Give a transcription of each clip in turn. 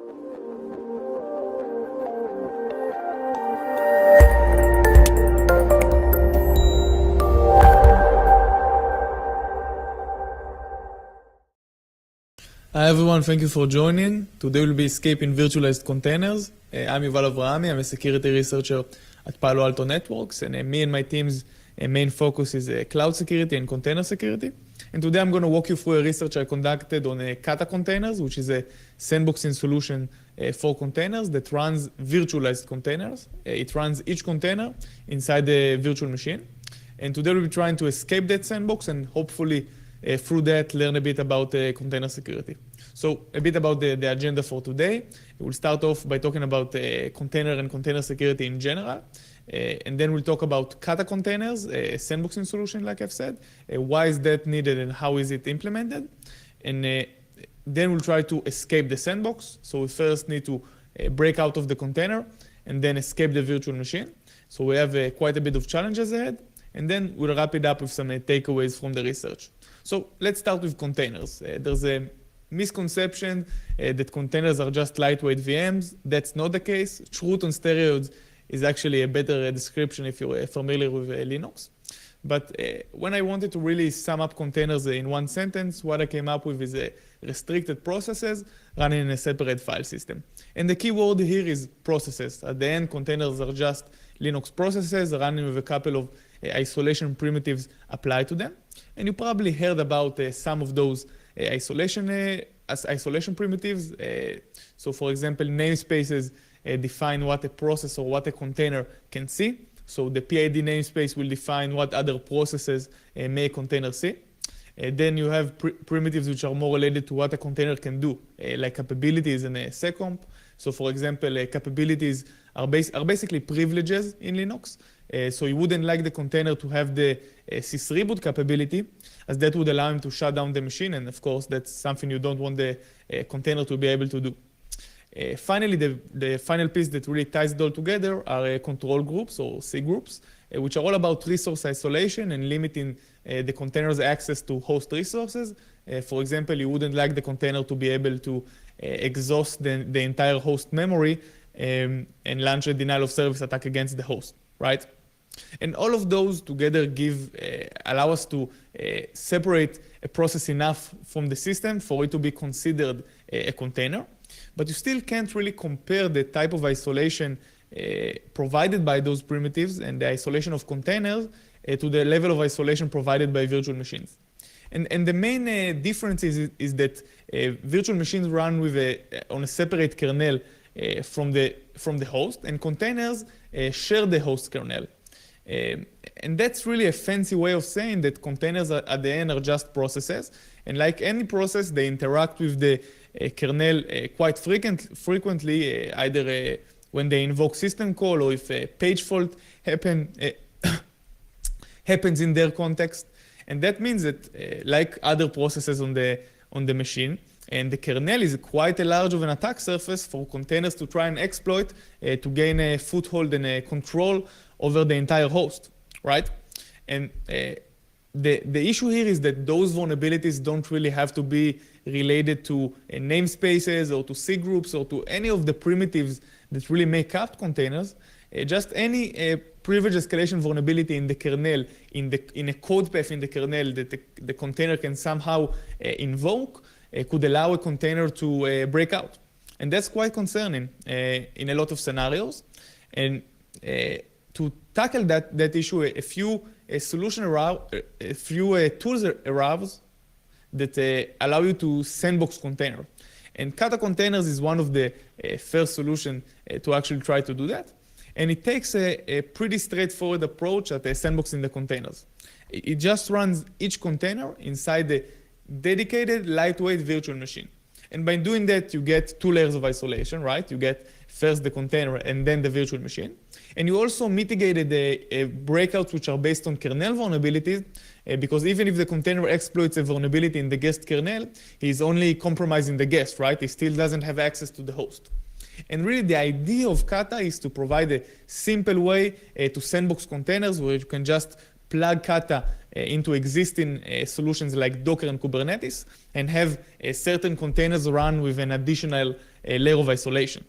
Hi everyone, thank you for joining. Today we'll be escaping virtualized containers. I'm Yuval Avrahami, I'm a security researcher at Palo Alto Networks, and me and my team's main focus is cloud security and container security. And today I'm going to walk you through a research I conducted on Kata Containers, which is a sandboxing solution for containers that runs virtualized containers. It runs each container inside the virtual machine. And today we'll be trying to escape that sandbox and hopefully through that, learn a bit about container security. So a bit about the agenda for today. We'll start off by talking about container and container security in general. And then we'll talk about Kata Containers, a sandboxing solution, like I've said. Why is that needed and how is it implemented? And then we'll try to escape the sandbox. So we first need to break out of the container and then escape the virtual machine. So we have quite a bit of challenges ahead. And then we'll wrap it up with some takeaways from the research. So let's start with containers. There's a misconception that containers are just lightweight VMs. That's not the case. Truth on steroids is actually a better description if you're familiar with Linux. But when I wanted to really sum up containers in one sentence, what I came up with is restricted processes running in a separate file system. And the key word here is processes. At the end, containers are just Linux processes running with a couple of isolation primitives applied to them. And you probably heard about some of those isolation primitives. So for example, namespaces define what a process or what a container can see. So the PID namespace will define what other processes may a container see. Then you have primitives which are more related to what a container can do, like capabilities and seccomp. So for example, capabilities are basically privileges in Linux. So you wouldn't like the container to have the sysreboot capability, as that would allow him to shut down the machine. And of course, that's something you don't want the container to be able to do. Finally, the final piece that really ties it all together are control groups or C groups, which are all about resource isolation and limiting the container's access to host resources. For example, you wouldn't like the container to be able to exhaust the entire host memory and launch a denial of service attack against the host, right? And all of those together allow us to separate a process enough from the system for it to be considered a container. But you still can't really compare the type of isolation provided by those primitives and the isolation of containers to the level of isolation provided by virtual machines. And the main difference is that virtual machines run on a separate kernel from the host, and containers share the host kernel. And that's really a fancy way of saying that containers at the end are just processes. And like any process, they interact with the kernel quite frequently, either when they invoke system call or if a page fault happens in their context. And that means that like other processes on the machine, and the kernel is quite a large of an attack surface for containers to try and exploit to gain a foothold and a control over the entire host, right? And the issue here is that those vulnerabilities don't really have to be related to namespaces or to C groups or to any of the primitives that really make up containers. Just any privilege escalation vulnerability in the kernel, in a code path in the kernel that the container can somehow invoke could allow a container to break out. And that's quite concerning in a lot of scenarios. And to tackle that issue, a few tools arise that allow you to sandbox container. And Kata Containers is one of the first solutions to actually try to do that. And it takes a pretty straightforward approach at sandboxing the containers. It just runs each container inside the dedicated lightweight virtual machine. And by doing that, you get two layers of isolation, right? You get first the container and then the virtual machine. And you also mitigated the breakouts which are based on kernel vulnerabilities, because even if the container exploits a vulnerability in the guest kernel, he's only compromising the guest, right? He still doesn't have access to the host. And really the idea of Kata is to provide a simple way to sandbox containers where you can just plug Kata into existing solutions like Docker and Kubernetes and have certain containers run with an additional layer of isolation.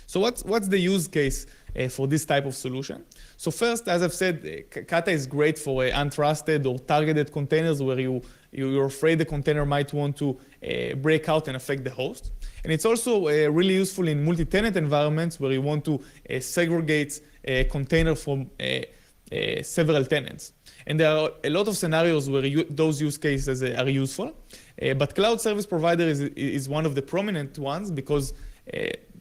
So what's the use case for this type of solution? So first, as I've said, Kata is great for untrusted or targeted containers where you're afraid the container might want to break out and affect the host. And it's also really useful in multi-tenant environments where you want to segregate a container from several tenants. And there are a lot of scenarios where those use cases are useful. But cloud service provider is one of the prominent ones because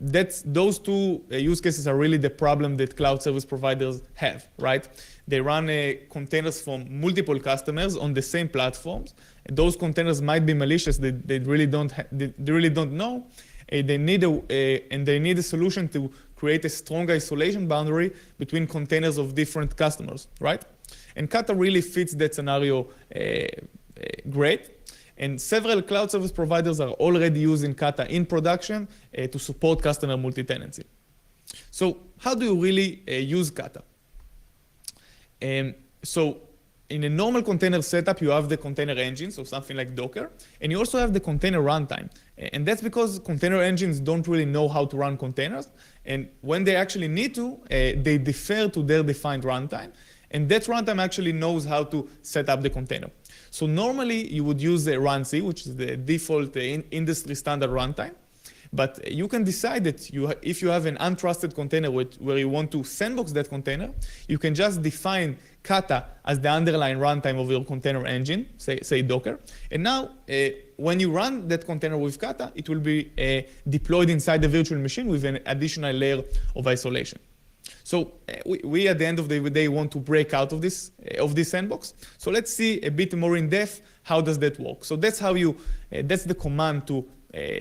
those two use cases are really the problem that cloud service providers have, right? They run containers from multiple customers on the same platforms. Those containers might be malicious. They really don't know. They need a solution to create a strong isolation boundary between containers of different customers, right? And Kata really fits that scenario great. And several cloud service providers are already using Kata in production to support customer multi-tenancy. So how do you really use Kata? So in a normal container setup, you have the container engine, so something like Docker, and you also have the container runtime. And that's because container engines don't really know how to run containers. And when they actually need to, they defer to their defined runtime. And that runtime actually knows how to set up the container. So normally you would use a runc, which is the default industry standard runtime. But you can decide that if you have an untrusted container where you want to sandbox that container, you can just define Kata as the underlying runtime of your container engine, say Docker. And now, when you run that container with Kata, it will be deployed inside the virtual machine with an additional layer of isolation. So we at the end of the day want to break out of this sandbox. So let's see a bit more in depth how does that work. So that's how that's the command to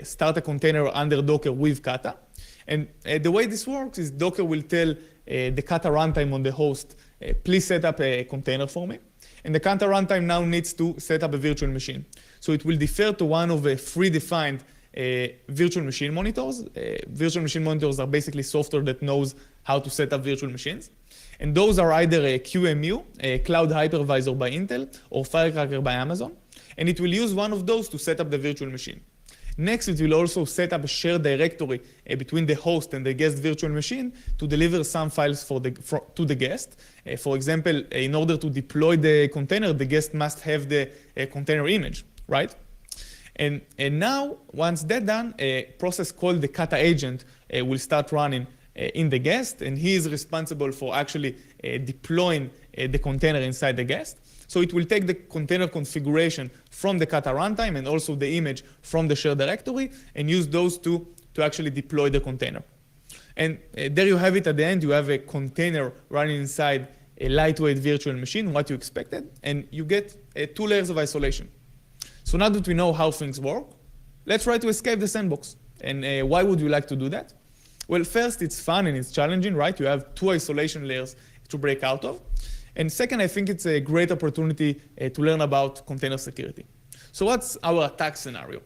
start a container under Docker with Kata. And the way this works is Docker will tell the Kata runtime on the host, please set up a container for me. And the Kata runtime now needs to set up a virtual machine. So it will defer to one of the predefined virtual machine monitors. Virtual machine monitors are basically software that knows how to set up virtual machines. And those are either a QEMU, a Cloud Hypervisor by Intel, or Firecracker by Amazon. And it will use one of those to set up the virtual machine. Next, it will also set up a shared directory between the host and the guest virtual machine to deliver some files to the guest. For example, in order to deploy the container, the guest must have the container image, right? And now, once that's done, a process called the Kata agent will start running in the guest, and he is responsible for actually deploying the container inside the guest. So it will take the container configuration from the Kata runtime and also the image from the shared directory and use those two to actually deploy the container. And there you have it at the end. You have a container running inside a lightweight virtual machine, what you expected, and you get 2 layers of isolation. So now that we know how things work, let's try to escape the sandbox. And why would you like to do that? Well, first, it's fun and it's challenging, right? You have 2 isolation layers to break out of. And second, I think it's a great opportunity to learn about container security. So what's our attack scenario?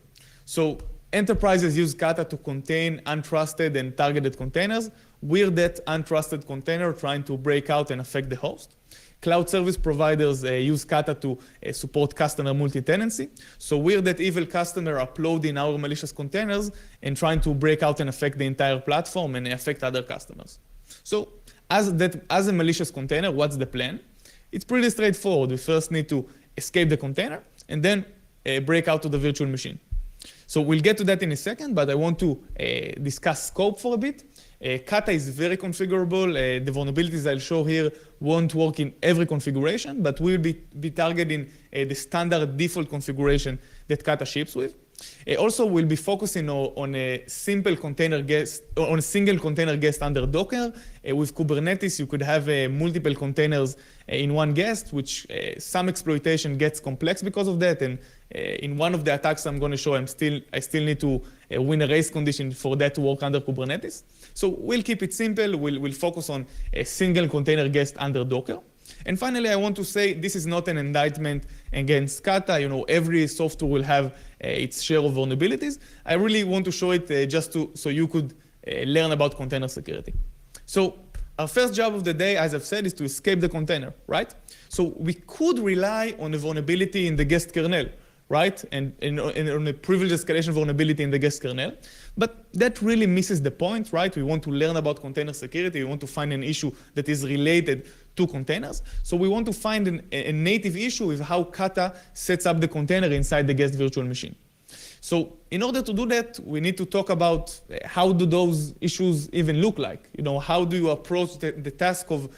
So enterprises use Kata to contain untrusted and targeted containers. We're that untrusted container trying to break out and affect the host. Cloud service providers use Kata to support customer multi-tenancy. So we're that evil customer uploading our malicious containers and trying to break out and affect the entire platform and affect other customers. So as a malicious container, what's the plan? It's pretty straightforward. We first need to escape the container and then break out to the virtual machine. So we'll get to that in a second, but I want to discuss scope for a bit. Kata is very configurable. The vulnerabilities I'll show here won't work in every configuration, but we'll be targeting the standard default configuration that Kata ships with. Also, we'll be focusing on a single container guest under Docker. With Kubernetes, you could have multiple containers in one guest, which some exploitation gets complex because of that. And in one of the attacks I'm going to show, I still need to win a race condition for that to work under Kubernetes. So we'll keep it simple. We'll focus on a single container guest under Docker. And finally, I want to say this is not an indictment against Kata. Every software will have its share of vulnerabilities. I really want to show it just so you could learn about container security. So Our first job of the day, as I've said, is to escape the container, right? So we could rely on a vulnerability in the guest kernel, right? And on a privilege escalation vulnerability in the guest kernel. But that really misses the point, right? We want to learn about container security. We want to find an issue that is related to containers. So we want to find a native issue with how Kata sets up the container inside the guest virtual machine. So in order to do that, we need to talk about how do those issues even look like? How do you approach the task of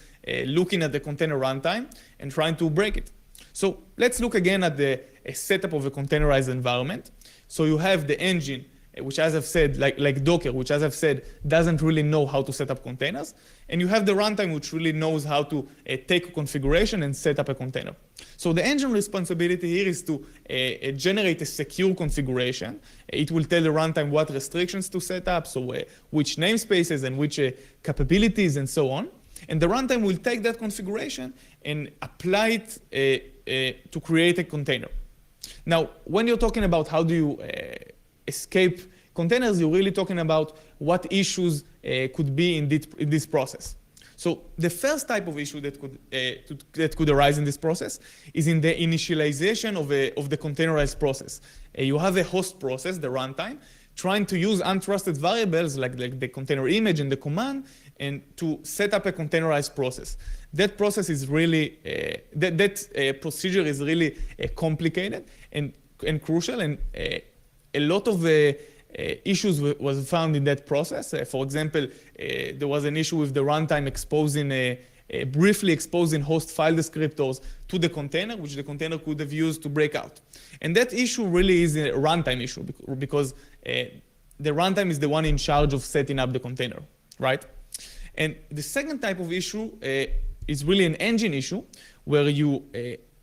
looking at the container runtime and trying to break it? So let's look again at the setup of a containerized environment. So you have the engine, which, as I've said, like Docker, which, as I've said, doesn't really know how to set up containers. And you have the runtime, which really knows how to take a configuration and set up a container. So the engine responsibility here is to generate a secure configuration. It will tell the runtime what restrictions to set up, so which namespaces and which capabilities and so on. And the runtime will take that configuration and apply it to create a container. Now, when you're talking about how do you escape containers, you're really talking about what issues could be in this process. So the first type of issue that could arise in this process is in the initialization of the containerized process. You have a host process, the runtime, trying to use untrusted variables like the container image and the command, and to set up a containerized process. That process is really, that procedure is really complicated and crucial, and a lot of issues was found in that process. For example, there was an issue with the runtime briefly exposing host file descriptors to the container, which the container could have used to break out. And that issue really is a runtime issue because the runtime is the one in charge of setting up the container, right? And the second type of issue is really an engine issue where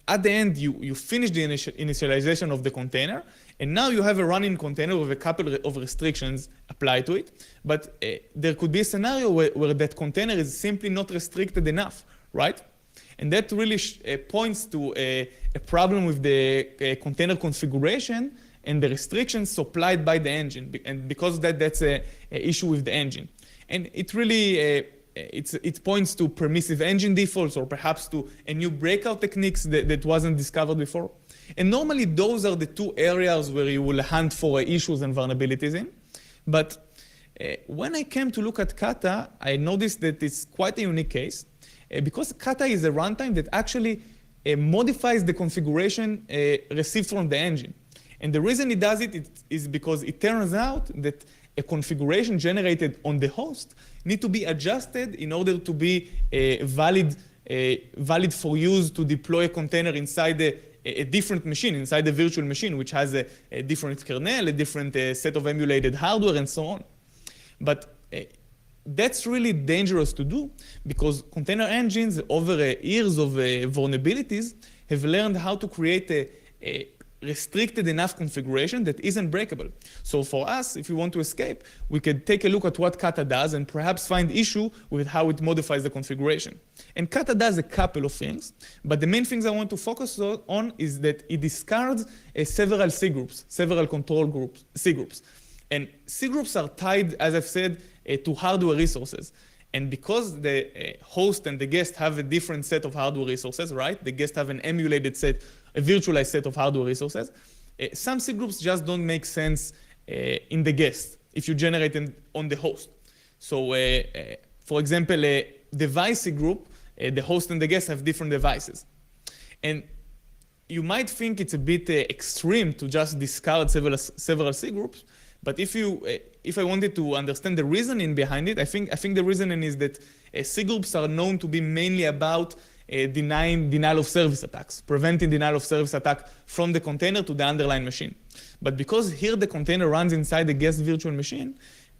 at the end, you finish the initialization of the container, and now you have a running container with a couple of restrictions applied to it. But there could be a scenario where that container is simply not restricted enough, right? And that really points to a problem with the container configuration and the restrictions supplied by the engine. And because of that, that's an issue with the engine. And it really it points to permissive engine defaults or perhaps to a new breakout techniques that wasn't discovered before. And normally those are the two areas where you will hunt for issues and vulnerabilities in. But when I came to look at Kata, I noticed that it's quite a unique case because Kata is a runtime that actually modifies the configuration received from the engine. And the reason it does it is because it turns out that a configuration generated on the host need to be adjusted in order to be valid for use to deploy a container inside a different machine, inside the virtual machine, which has a different kernel, a different set of emulated hardware, and so on. But that's really dangerous to do because container engines, over years of vulnerabilities, have learned how to create a restricted enough configuration that isn't breakable. So for us, if we want to escape, we could take a look at what Kata does and perhaps find issue with how it modifies the configuration. And Kata does a couple of things, but the main things I want to focus on is that it discards several C groups, several control groups, C groups. And C groups are tied, as I've said, to hardware resources. And because the host and the guest have a different set of hardware resources, right? The guest have an emulated set, a virtualized set of hardware resources. Some C groups just don't make sense in the guest if you generate them on the host. So for example, a device C group, the host and the guest have different devices. And you might think it's a bit extreme to just discard several C groups, but if I wanted to understand the reasoning behind it, I think the reasoning is that C groups are known to be mainly about denial of service attacks, preventing denial of service attack from the container to the underlying machine. But because here the container runs inside the guest virtual machine,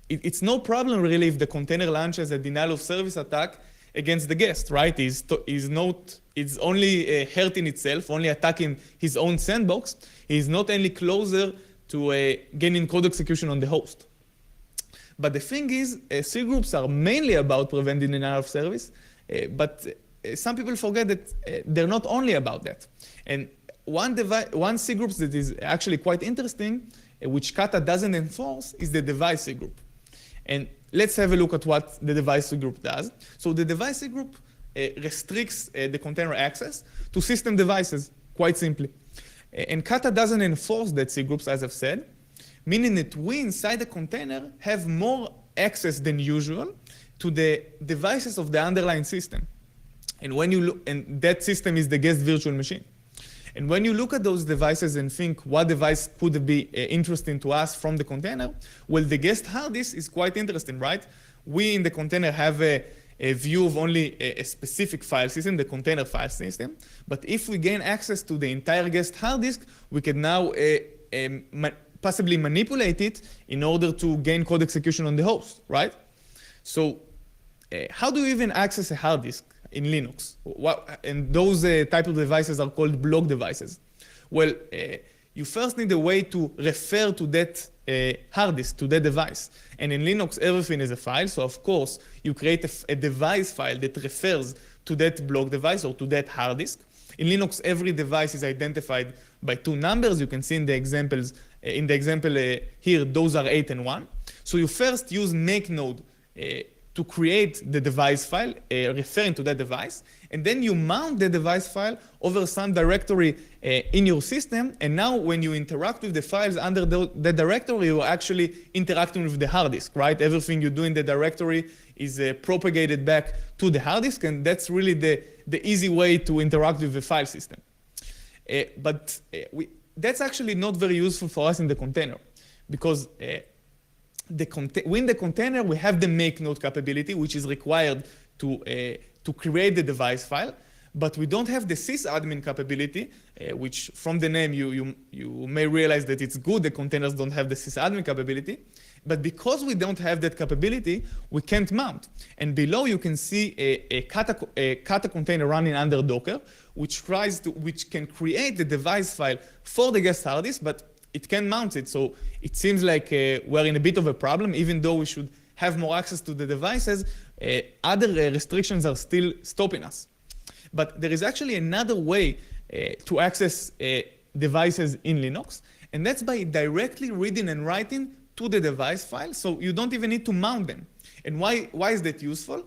it's no problem really if the container launches a denial of service attack against the guest, right? It's only hurting itself, only attacking his own sandbox. He's not any closer to gaining code execution on the host. But the thing is, C groups are mainly about preventing denial of service, but some people forget that they're not only about that. And one C group that is actually quite interesting, which Kata doesn't enforce, is the device C group. And let's have a look at what the device group does. So the device group restricts the container access to system devices, quite simply. And Kata doesn't enforce that cgroups, as I've said, meaning that we inside the container have more access than usual to the devices of the underlying system. And when you look, and that system is the guest virtual machine. And when you look at those devices and think what device could be interesting to us from the container, well, the guest hard disk is quite interesting, right? We in the container have a view of only a specific file system, the container file system. But if we gain access to the entire guest hard disk, we can now possibly manipulate it in order to gain code execution on the host, right? So how do you even access a hard disk in Linux? And those type of devices are called block devices. Well, you first need a way to refer to that hard disk, to that device. And in Linux, everything is a file. So of course, you create a device file that refers to that block device or to that hard disk. In Linux, every device is identified by two numbers. You can see in the examples, here, those are 8 and 1. So you first use make node to create the device file referring to that device. And then you mount the device file over some directory in your system. And now when you interact with the files under the directory, you're actually interacting with the hard disk, right? Everything you do in the directory is propagated back to the hard disk. And that's really the easy way to interact with the file system. That's actually not very useful for us in the container, because in the container, we have the make node capability, which is required to create the device file, but we don't have the sysadmin capability, which from the name you may realize that it's good the containers don't have the sysadmin capability. But because we don't have that capability, we can't mount. And below you can see a Kata container running under Docker, which can create the device file for the guest hard disk, but it can mount it. So it seems like we're in a bit of a problem. Even though we should have more access to the devices, other restrictions are still stopping us. But there is actually another way to access devices in Linux, and that's by directly reading and writing to the device file, so you don't even need to mount them. And why is that useful?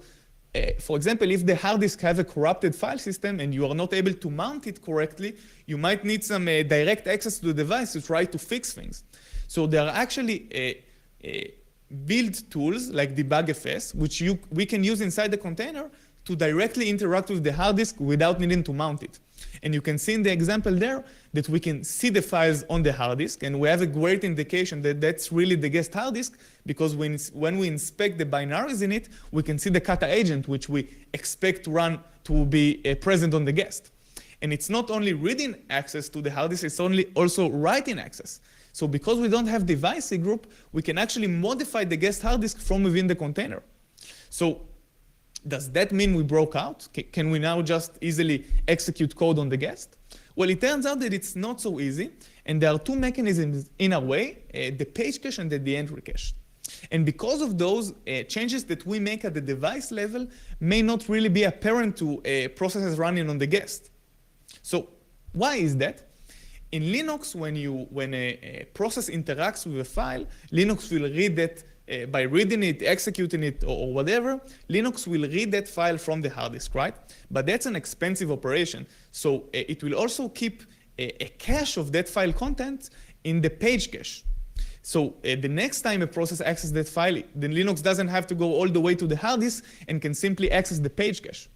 For example, if the hard disk have a corrupted file system and you are not able to mount it correctly, you might need some direct access to the device to try to fix things. So there are actually build tools like debugfs, which we can use inside the container to directly interact with the hard disk without needing to mount it. And you can see in the example there that we can see the files on the hard disk, and we have a great indication that that's really the guest hard disk, because when we inspect the binaries in it, we can see the Kata agent, which we expect to be present on the guest. And it's not only reading access to the hard disk, it's also writing access. So because we don't have device group, we can actually modify the guest hard disk from within the container. So does that mean we broke out? Can we now just easily execute code on the guest? Well, it turns out that it's not so easy, and there are two mechanisms in our way, the page cache and the entry cache. And because of those changes that we make at the device level may not really be apparent to processes running on the guest. So why is that? In Linux, when a process interacts with a file, Linux will read that by reading it, executing it, or whatever, Linux will read that file from the hard disk, right? But that's an expensive operation. So it will also keep a cache of that file content in the page cache. So the next time a process accesses that file, then Linux doesn't have to go all the way to the hard disk and can simply access the page cache.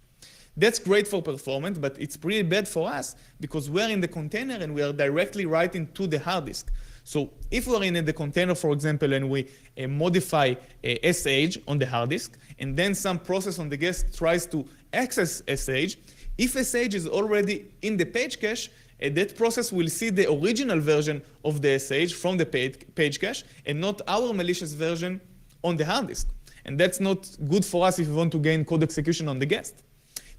That's great for performance, but it's pretty bad for us because we're in the container and we are directly writing to the hard disk. So if we're in the container, for example, and we modify SH on the hard disk, and then some process on the guest tries to access SH, if SH is already in the page cache, that process will see the original version of the SH from the page cache and not our malicious version on the hard disk. And that's not good for us if we want to gain code execution on the guest.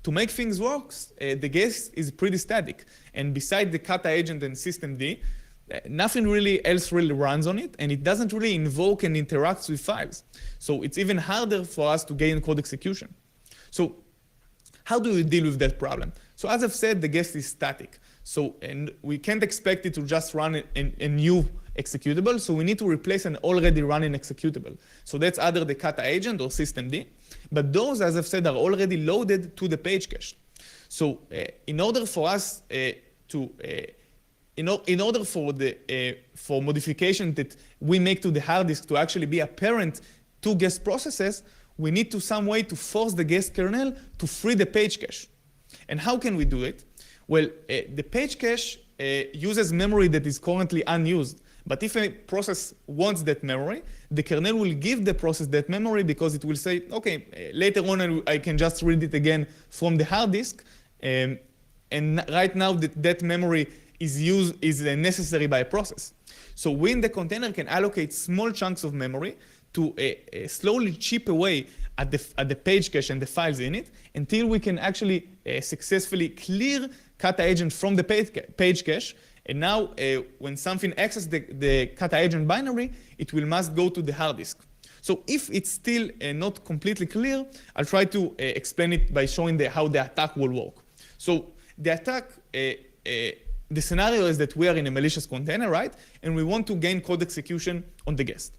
To make things work, the guest is pretty static. And beside the Kata agent and systemd, nothing really else really runs on it, and it doesn't really invoke and interact with files. So it's even harder for us to gain code execution. So how do we deal with that problem? So as I've said, the guest is static. So and we can't expect it to just run a new executable, so we need to replace an already running executable. So that's either the Kata agent or systemd, but those, as I've said, are already loaded to the page cache. So in order for us in order for modification that we make to the hard disk to actually be apparent to guest processes, we need to some way to force the guest kernel to free the page cache. And how can we do it? Well, the page cache uses memory that is currently unused. But if a process wants that memory, the kernel will give the process that memory because it will say, okay, later on I can just read it again from the hard disk. And right now that memory is necessary by a process. So we in the container can allocate small chunks of memory to slowly chip away at the page cache and the files in it until we can actually successfully clear Kata agent from the page cache. And now when something accesses the Kata agent binary, it will must go to the hard disk. So if it's still not completely clear, I'll try to explain it by showing how the attack will work. So the attack, the scenario is that we are in a malicious container, right? And we want to gain code execution on the guest.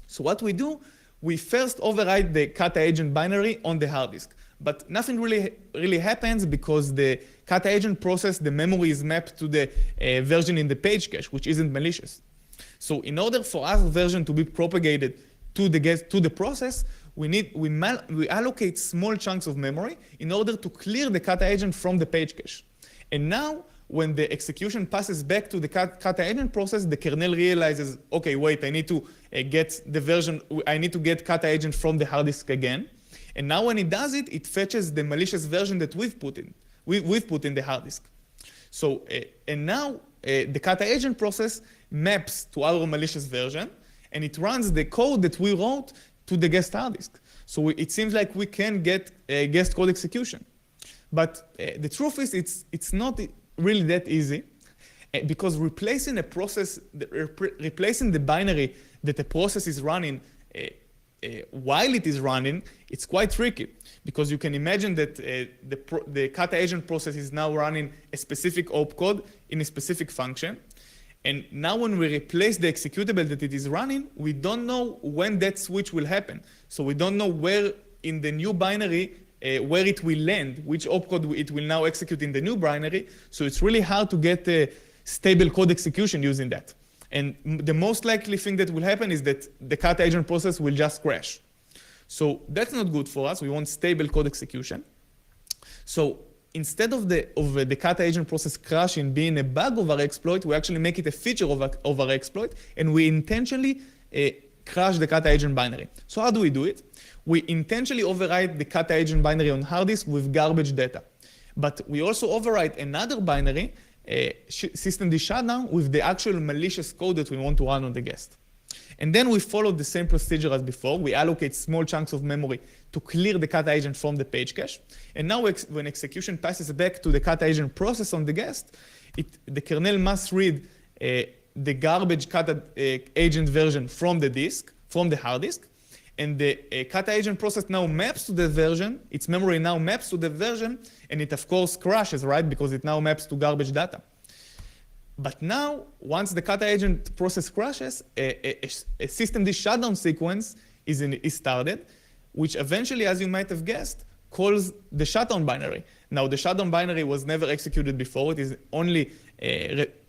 So what we do, we first override the Kata agent binary on the hard disk. But nothing really happens because the Kata agent process, the memory is mapped to the version in the page cache, which isn't malicious. So in order for our version to be propagated to the process, we allocate small chunks of memory in order to clear the Kata agent from the page cache. And now, when the execution passes back to the Kata agent process, the kernel realizes, okay, wait, I need to get the version, I need to get Kata agent from the hard disk again. And now when it does it, it fetches the malicious version that we've put in the hard disk. So, and now the Kata agent process maps to our malicious version, and it runs the code that we wrote to the guest hard disk. So it seems like we can get guest code execution. But the truth is, it's not really that easy, because replacing replacing the binary that a process is running while it is running, it's quite tricky, because you can imagine that the Kata agent process is now running a specific opcode in a specific function. And now when we replace the executable that it is running, we don't know when that switch will happen. So we don't know where in the new binary where it will land, which opcode it will now execute in the new binary. So it's really hard to get a stable code execution using that. And the most likely thing that will happen is that the Kata agent process will just crash. So that's not good for us. We want stable code execution. So instead of the Kata agent process crashing being a bug of our exploit, we actually make it a feature of our exploit, and we intentionally crash the Kata agent binary. So how do we do it? We intentionally override the Kata agent binary on hard disk with garbage data. But we also override another binary, systemd shutdown, with the actual malicious code that we want to run on the guest. And then we follow the same procedure as before. We allocate small chunks of memory to clear the Kata agent from the page cache. And now when execution passes back to the Kata agent process on the guest, the kernel must read the garbage Kata agent version from the disk, from the hard disk. And the Kata agent process now maps to the version, its memory now maps to the version, and it of course crashes, right? Because it now maps to garbage data. But now, once the Kata agent process crashes, a systemd shutdown sequence is started, which eventually, as you might have guessed, calls the shutdown binary. Now, the shutdown binary was never executed before. It is only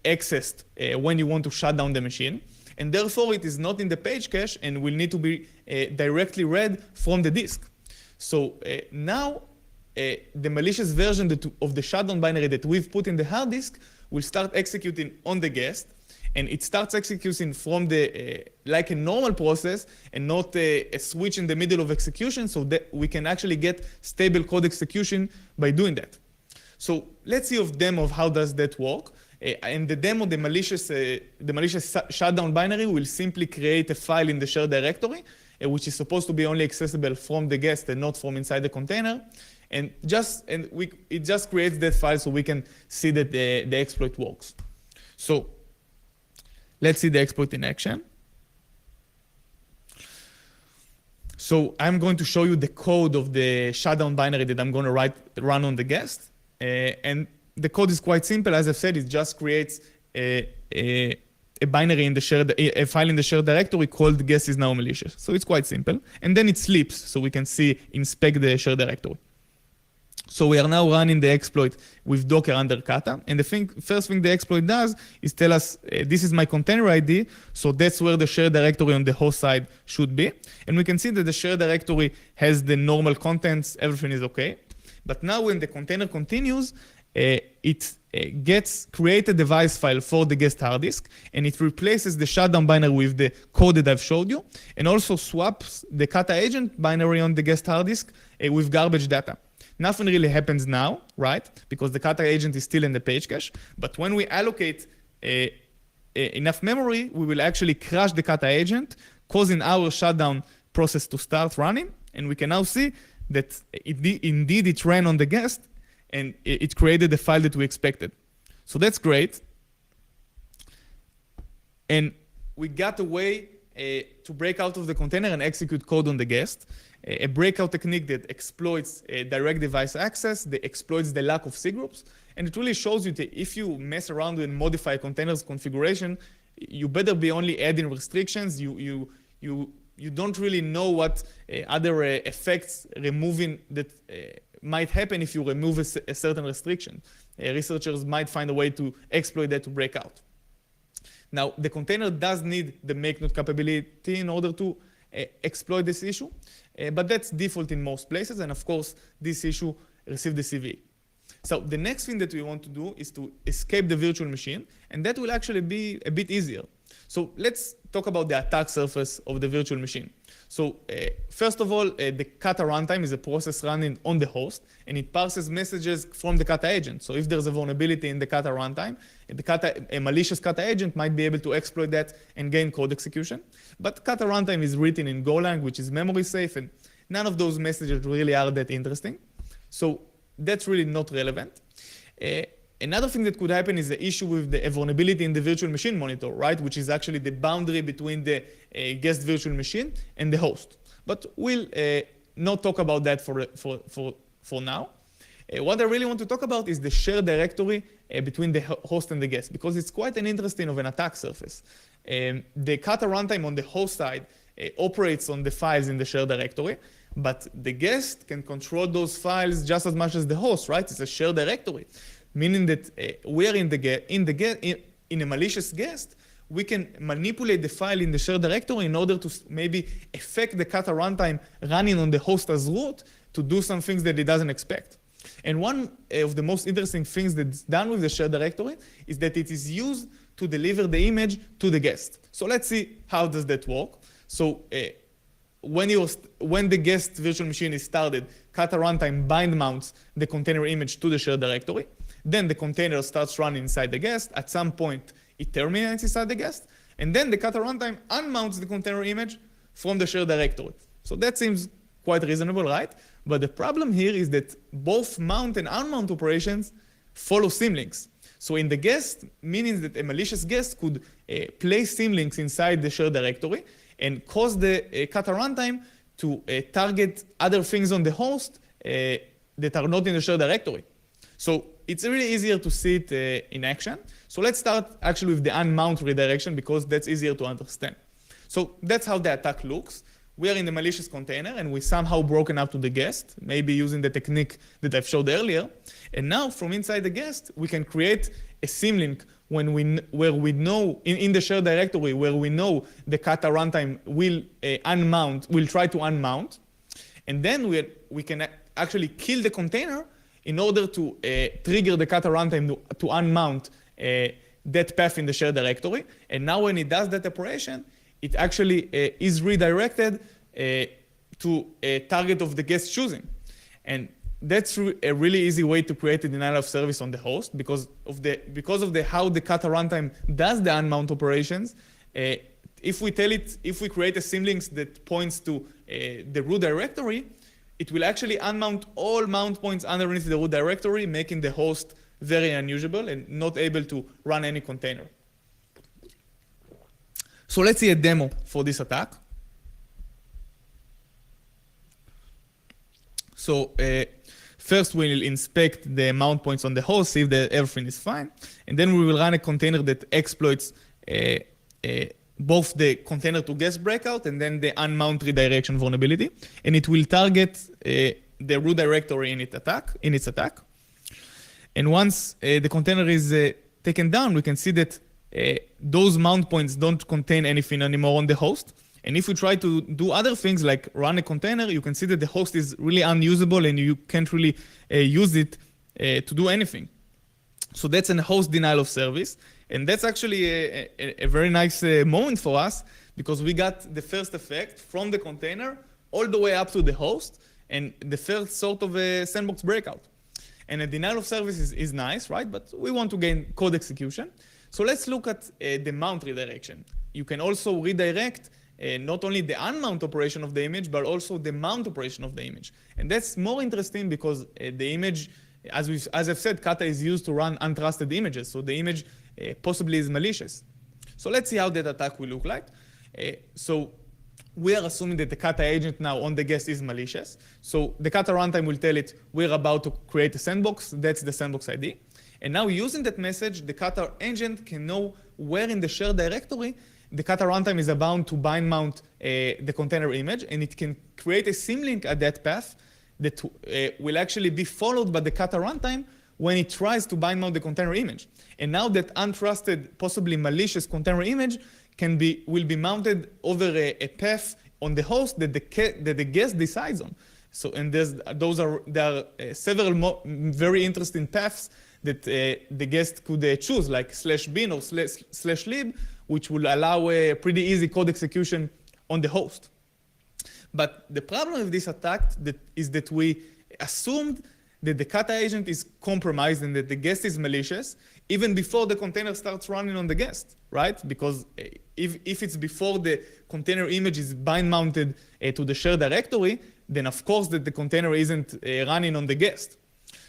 accessed when you want to shut down the machine. And therefore, it is not in the page cache and will need to be directly read from the disk. So now, the malicious version of the shutdown binary that we've put in the hard disk will start executing on the guest. And it starts executing from like a normal process and not a switch in the middle of execution, so that we can actually get stable code execution by doing that. So let's see a demo of how does that work. In the demo, the malicious shutdown binary will simply create a file in the shared directory, which is supposed to be only accessible from the guest and not from inside the container. And it just creates that file so we can see that the exploit works. So let's see the exploit in action. So I'm going to show you the code of the shutdown binary that I'm going to run on the guest. And the code is quite simple. As I've said, it just creates a a binary in the shared, a file in the shared directory called guest is now malicious. So it's quite simple. And then it sleeps, so we can see, inspect the shared directory. So we are now running the exploit with Docker under Kata. And the first thing the exploit does is tell us, this is my container ID, so that's where the shared directory on the host side should be. And we can see that the shared directory has the normal contents, everything is okay. But now when the container continues, it gets create a device file for the guest hard disk, and it replaces the shutdown binary with the code that I've showed you, and also swaps the Kata agent binary on the guest hard disk with garbage data. Nothing really happens now, right? Because the Kata agent is still in the page cache. But when we allocate enough memory, we will actually crash the Kata agent, causing our shutdown process to start running. And we can now see that indeed it ran on the guest, and it created the file that we expected. So that's great. And we got a way to break out of the container and execute code on the guest. A breakout technique that exploits direct device access, that exploits the lack of C groups. And it really shows you that if you mess around and modify containers configuration, you better be only adding restrictions. You don't really know what other effects removing that might happen if you remove a certain restriction. Researchers might find a way to exploit that to break out. Now, the container does need the make node capability in order to exploit this issue, but that's default in most places, and of course, this issue received the CVE. So the next thing that we want to do is to escape the virtual machine, and that will actually be a bit easier. So let's talk about the attack surface of the virtual machine. So first of all, the Kata runtime is a process running on the host, and it parses messages from the Kata agent. So if there's a vulnerability in the Kata runtime, a malicious Kata agent might be able to exploit that and gain code execution. But Kata runtime is written in Golang, which is memory safe, and none of those messages really are that interesting. So that's really not relevant. Another thing that could happen is the issue with the vulnerability in the virtual machine monitor, right? Which is actually the boundary between the guest virtual machine and the host. But we'll not talk about that for now. What I really want to talk about is the shared directory between the host and the guest, because it's quite an interesting of an attack surface. The Kata runtime on the host side operates on the files in the shared directory, but the guest can control those files just as much as the host, right? It's a shared directory, meaning that we are in a malicious guest, we can manipulate the file in the shared directory in order to maybe affect the Kata runtime running on the host as root to do some things that it doesn't expect. And one of the most interesting things that's done with the shared directory is that it is used to deliver the image to the guest. So let's see how does that work. So when the guest virtual machine is started, Kata runtime bind mounts the container image to the shared directory. Then the container starts running inside the guest. At some point, it terminates inside the guest. And then the Kata runtime unmounts the container image from the shared directory. So that seems quite reasonable, right? But the problem here is that both mount and unmount operations follow symlinks. So in the guest, meaning that a malicious guest could place symlinks inside the shared directory and cause the Kata runtime to target other things on the host that are not in the shared directory. So it's really easier to see it in action. So let's start actually with the unmount redirection because that's easier to understand. So that's how the attack looks. We are in the malicious container and we somehow broken up to the guest, maybe using the technique that I've showed earlier. And now from inside the guest, we can create a symlink where we know in the shared directory where we know the Kata runtime will try to unmount. And then we can actually kill the container in order to trigger the Kata runtime to unmount that path in the shared directory. And now when it does that operation, it actually is redirected to a target of the guest choosing. And that's a really easy way to create a denial of service on the host because of how the Kata runtime does the unmount operations. If we create a symlinks that points to the root directory, it will actually unmount all mount points underneath the root directory, making the host very unusable and not able to run any container. So let's see a demo for this attack. So first we'll inspect the mount points on the host, see if everything is fine. And then we will run a container that exploits both the container to guest breakout and then the unmount redirection vulnerability. And it will target the root directory in its attack. And once the container is taken down, we can see that those mount points don't contain anything anymore on the host. And if we try to do other things like run a container, you can see that the host is really unusable and you can't really use it to do anything. So that's a host denial of service. And that's actually a very nice moment for us because we got the first effect from the container all the way up to the host and the first sort of a sandbox breakout. And a denial of service is nice, right? But we want to gain code execution. So let's look at the mount redirection. You can also redirect not only the unmount operation of the image, but also the mount operation of the image. And that's more interesting because the image, as I've said, Kata is used to run untrusted images. So the image possibly is malicious. So let's see how that attack will look like. So we are assuming that the Kata agent now on the guest is malicious. So the Kata runtime will tell it, we're about to create a sandbox. That's the sandbox ID. And now using that message, the Kata agent can know where in the shared directory the Kata runtime is about to bind mount the container image. And it can create a symlink at that path that will actually be followed by the Kata runtime when it tries to bind mount the container image. And now that untrusted, possibly malicious container image will be mounted over a path on the host that the guest decides on. So, and there are several very interesting paths that the guest could choose, like /bin or /lib, which will allow a pretty easy code execution on the host. But the problem with this attack is that we assumed that the Kata agent is compromised and that the guest is malicious even before the container starts running on the guest, right? Because if it's before the container image is bind mounted to the shared directory, then of course that the container isn't running on the guest.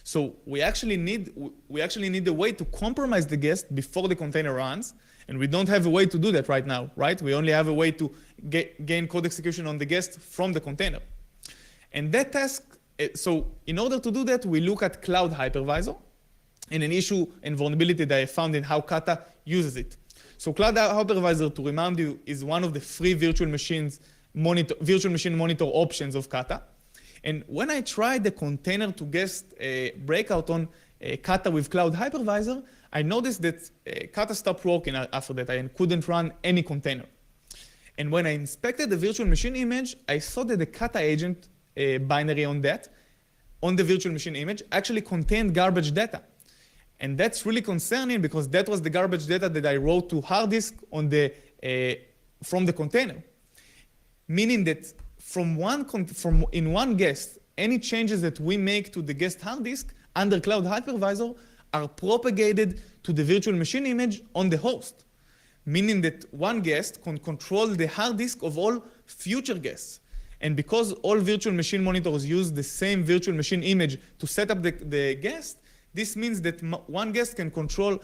So we actually need a way to compromise the guest before the container runs, and we don't have a way to do that right now, right? We only have a way to gain code execution on the guest from the container. And that task, so in order to do that, we look at Cloud Hypervisor and an issue and vulnerability that I found in how Kata uses it. So Cloud Hypervisor, to remind you, is one of the free virtual machine monitor options of Kata. And when I tried the container to guest breakout on Kata with Cloud Hypervisor, I noticed that Kata stopped working after that and couldn't run any container. And when I inspected the virtual machine image, I saw that the Kata agent binary on the virtual machine image actually contained garbage data. And that's really concerning because that was the garbage data that I wrote to hard disk from the container. Meaning that in one guest, any changes that we make to the guest hard disk under Cloud Hypervisor are propagated to the virtual machine image on the host. Meaning that one guest can control the hard disk of all future guests. And because all virtual machine monitors use the same virtual machine image to set up the guest, this means that one guest can control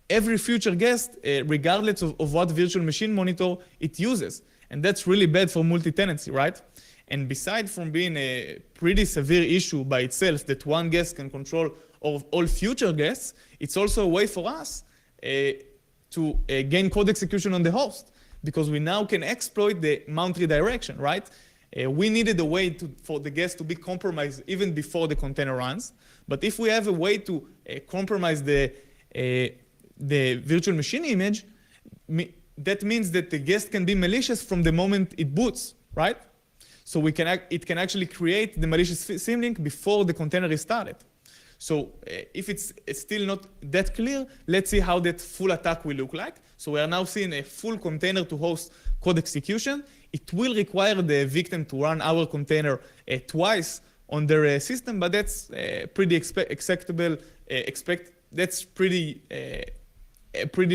every future guest regardless of what virtual machine monitor it uses. And that's really bad for multi-tenancy, right? And beside from being a pretty severe issue by itself that one guest can control all future guests, it's also a way for us to gain code execution on the host because we now can exploit the mount redirection, right? We needed a way for the guest to be compromised even before the container runs. But if we have a way to compromise the virtual machine image, that means that the guest can be malicious from the moment it boots, right? So it can actually create the malicious symlink before the container is started. So if it's still not that clear, let's see how that full attack will look like. So we are now seeing a full container to host code execution. It will require the victim to run our container twice on their system, but that's pretty acceptable. That's pretty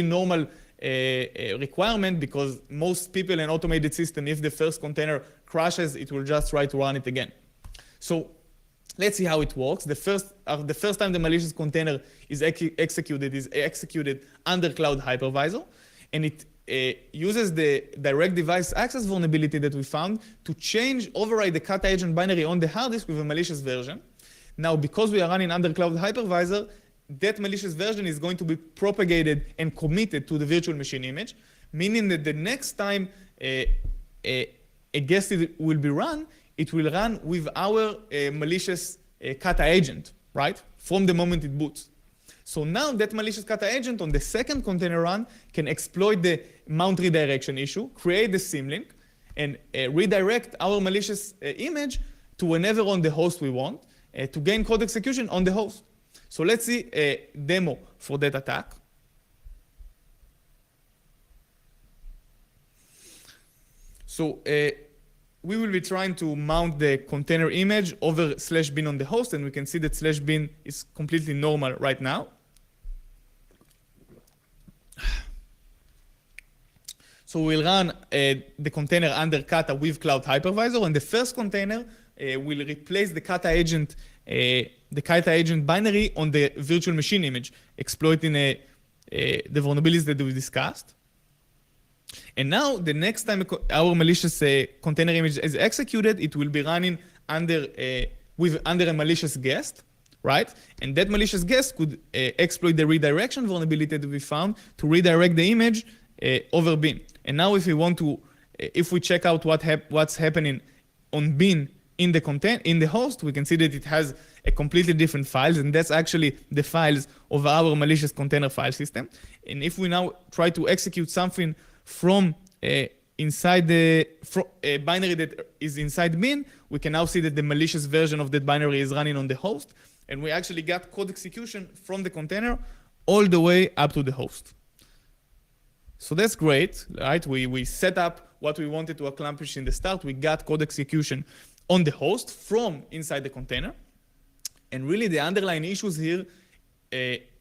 normal requirement because most people in automated system, if the first container crashes, it will just try to run it again. So let's see how it works. The first time the malicious container is executed under Cloud Hypervisor, and it uses the direct device access vulnerability that we found to override the Kata agent binary on the hard disk with a malicious version. Now, because we are running under Cloud Hypervisor, that malicious version is going to be propagated and committed to the virtual machine image, meaning that the next time a guest will be run, it will run with our malicious Kata agent, right? From the moment it boots. So now that malicious Kata agent on the second container run can exploit the mount redirection issue, create the symlink, and redirect our malicious image to whenever on the host we want to gain code execution on the host. So let's see a demo for that attack. So we will be trying to mount the container image over /bin on the host, and we can see that /bin is completely normal right now. So we'll run the container under Kata with Cloud Hypervisor, and the first container will replace the Kata agent binary on the virtual machine image, exploiting the vulnerabilities that we discussed. And now, the next time our malicious container image is executed, it will be running under a malicious guest, right? And that malicious guest could exploit the redirection vulnerability that we found to redirect the image over bin. And now, if we want to, if we check out what's happening on bin in the host, we can see that it has a completely different files, and that's actually the files of our malicious container file system. And if we now try to execute something from inside the binary that is inside bin, we can now see that the malicious version of that binary is running on the host, and we actually got code execution from the container all the way up to the host. So that's great, right? We set up what we wanted to accomplish in the start. We got code execution on the host from inside the container. And really the underlying issues here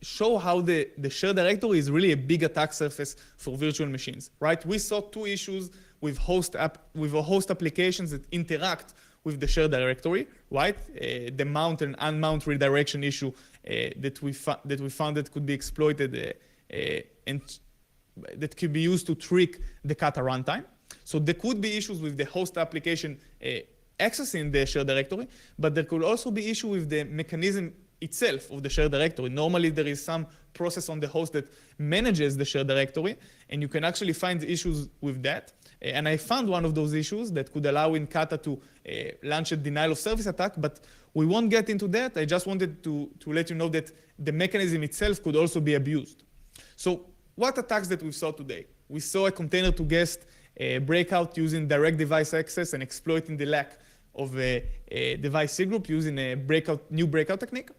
show how the shared directory is really a big attack surface for virtual machines, right? We saw two issues with host applications that interact with the shared directory, right? The mount and unmount redirection issue that we found that could be exploited and that could be used to trick the Kata runtime. So there could be issues with the host application accessing the shared directory, but there could also be issue with the mechanism itself of the shared directory. Normally, there is some process on the host that manages the shared directory, and you can actually find issues with that. And I found one of those issues that could allow in Kata to launch a denial of service attack, but we won't get into that. I just wanted to let you know that the mechanism itself could also be abused. So what attacks that we saw today? We saw a container to guest breakout using direct device access and exploiting the lack of a device C group using a new breakout technique.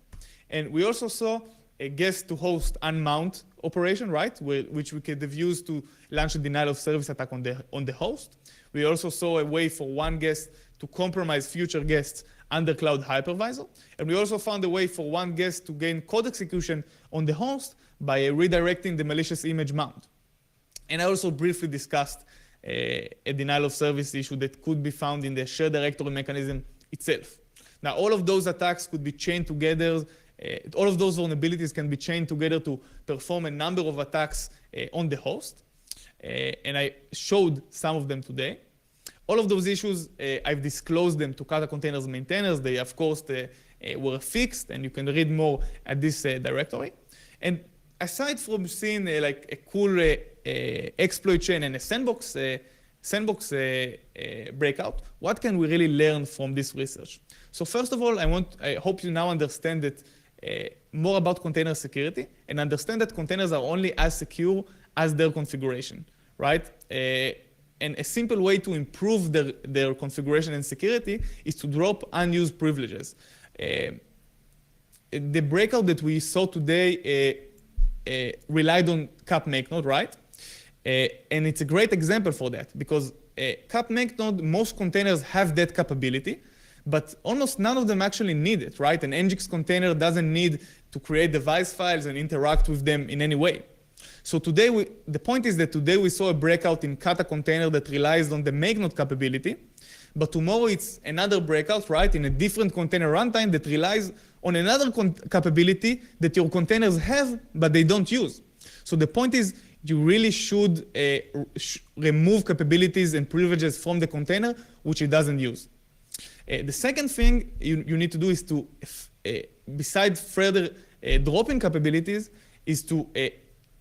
And we also saw a guest to host unmount operation, right? Which we could have used to launch a denial of service attack on the host. We also saw a way for one guest to compromise future guests under Cloud Hypervisor. And we also found a way for one guest to gain code execution on the host by redirecting the malicious image mount. And I also briefly discussed a denial of service issue that could be found in the shared directory mechanism itself. Now, all of those attacks could be chained together. All of those vulnerabilities can be chained together to perform a number of attacks on the host. And I showed some of them today. All of those issues, I've disclosed them to Kata Containers maintainers. They, of course, were fixed, and you can read more at this directory. And aside from seeing like a cool exploit chain and a sandbox breakout, what can we really learn from this research? So first of all, I hope you now understand that more about container security and understand that containers are only as secure as their configuration, right? And a simple way to improve their configuration and security is to drop unused privileges. The breakout that we saw today relied on cap make node, right? And it's a great example for that because cap make node, most containers have that capability, but almost none of them actually need it, right? An Nginx container doesn't need to create device files and interact with them in any way. So today, the point is that today we saw a breakout in Kata container that relies on the make node capability, but tomorrow it's another breakout, right, in a different container runtime that relies on another capability that your containers have, but they don't use. So the point is, you really should remove capabilities and privileges from the container, which it doesn't use. The second thing you need to do is to, besides further drop-in capabilities is to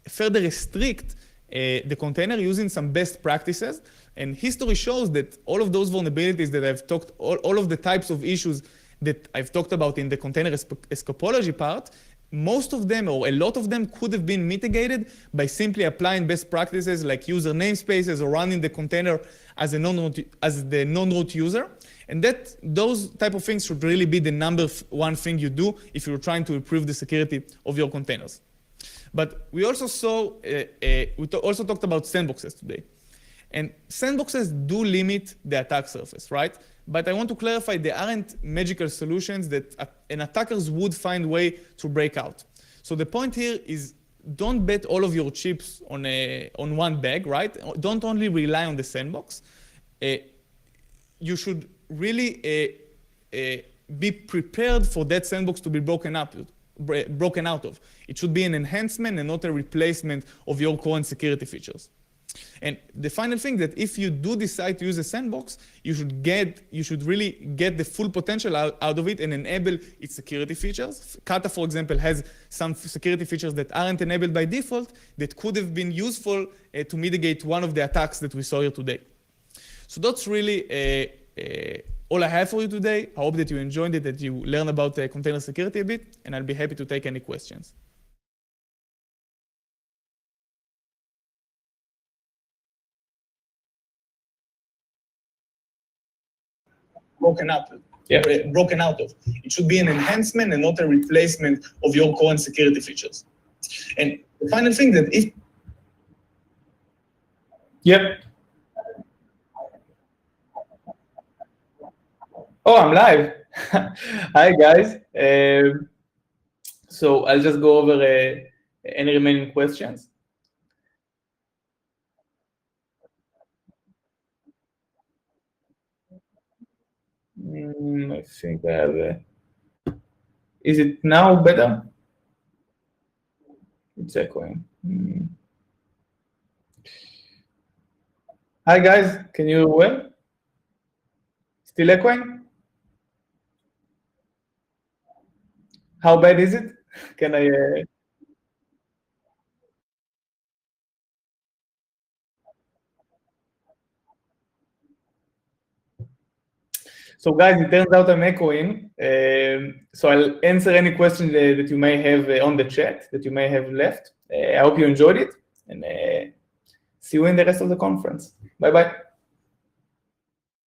further restrict the container using some best practices. And history shows that all of those vulnerabilities that I've talked, all of the types of issues that I've talked about in the container escapology part, most of them, or a lot of them, could have been mitigated by simply applying best practices like user namespaces or running the container as the non-root user. And those type of things should really be the number one thing you do if you're trying to improve the security of your containers. But we also also talked about sandboxes today. And sandboxes do limit the attack surface, right? But I want to clarify they aren't magical solutions that an attackers would find a way to break out. So the point here is don't bet all of your chips on one bag, right? Don't only rely on the sandbox. You should really be prepared for that sandbox to be broken out of. It should be an enhancement and not a replacement of your current security features. And the final thing that if you do decide to use a sandbox, you should really get the full potential out of it and enable its security features. Kata, for example, has some security features that aren't enabled by default that could have been useful to mitigate one of the attacks that we saw here today. So that's really all I have for you today. I hope that you enjoyed it, that you learned about container security a bit, and I'll be happy to take any questions. Broken out of. It should be an enhancement and not a replacement of your current security features. And the final thing that if... Yep. Oh, I'm live. Hi, guys. So I'll just go over any remaining questions. I think I have Is it now better? It's echoing. Hi, guys. Can you hear well? Still echoing? How bad is it? Can I... So guys, it turns out I'm echoing. So I'll answer any questions that you may have on the chat, that you may have left. I hope you enjoyed it, and see you in the rest of the conference. Bye-bye.